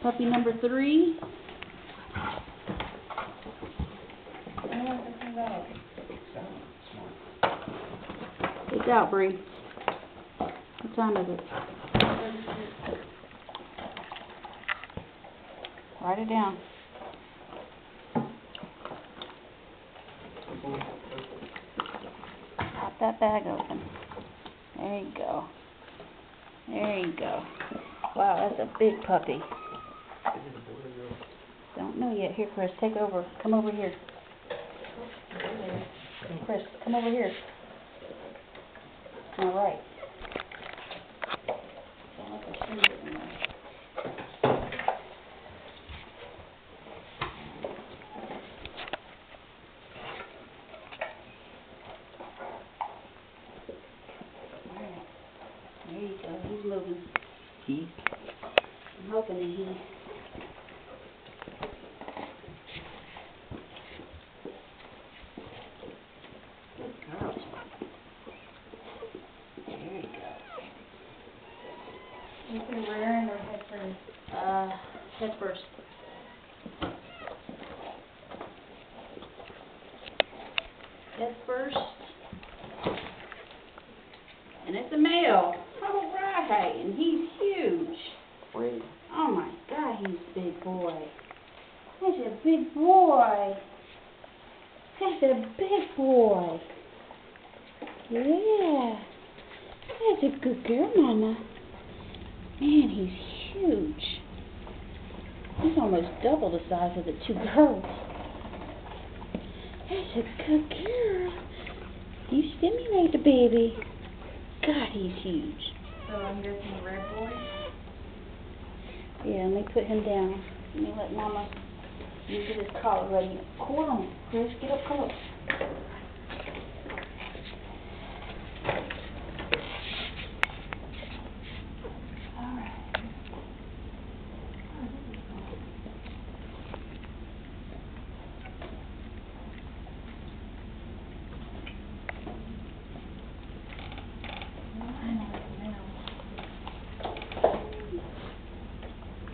Puppy number 3. It's out, Bree. What time is it? Write it down. Pop that bag open. There you go. There you go. Wow, that's a big puppy. Don't know yet. Here, Chris, take over. Come over here. Chris, come over here. All right. There you go. He's moving. I'm hoping that he... Good girl. There you go. Is it rear end or head first? Head first. Head first. And it's a male. All right. And he's huge. Wait. Oh my God, he's a big boy. That's a big boy. That's a big boy. Yeah. That's a good girl, Mama. Man, he's huge. He's almost double the size of the 2 girls. That's a good girl. You stimulate the baby. God, he's huge. So I'm guessing red boy? Yeah, let me put him down. Let me let Mama get his collar ready. Hold on, Chris, get up close. All right.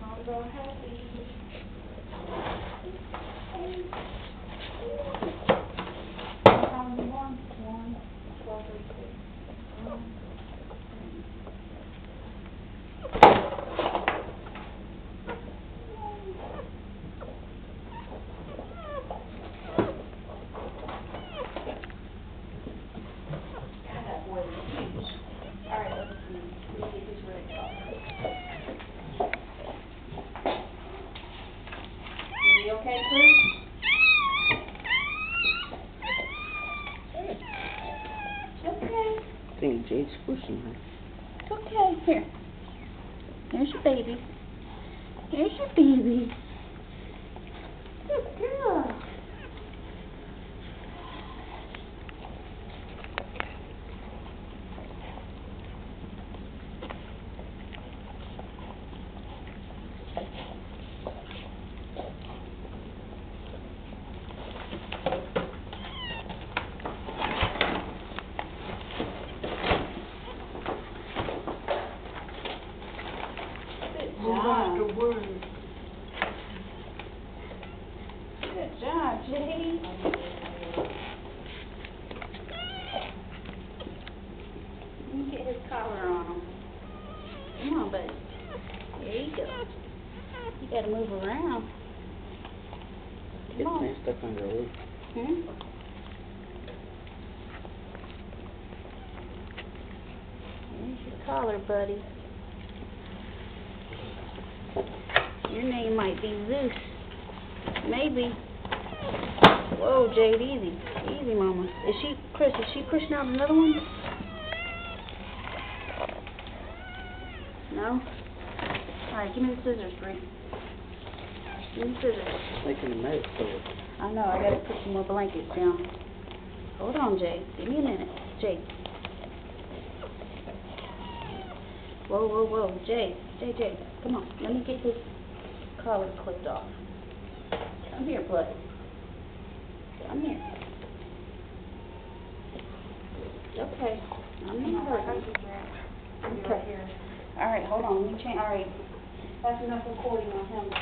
I'm so happy. What time is it on? 1, 12, 36. God, that boy is huge. All right, let's see. Let me get his red collar. Is he okay, Chris? It's okay. I think Jade's pushing her. It's okay. Here. There's your baby. There's your baby. Good girl. Good job, Jade. Let me get his collar on him. Come on, buddy. There you go. You gotta move around. Get Come on. me stuck on your leg. Hmm? There's your collar, buddy. Your name might be Zeus. Maybe. Whoa, Jade, easy. Easy, Mama. Chris, is she pushing out another one? No? Alright, give me the scissors, Bree. Give me the scissors. Making a mess of it. I know, I gotta put some more blankets down. Hold on, Jade. Give me a minute. Jade. Whoa, whoa, whoa. Jade. Jade. Come on. Let me get his collar clipped off. Come here, bud. Come here. Okay. I'm not hurting. Okay. Alright, hold on. Let me change. Alright. That's enough recording on him.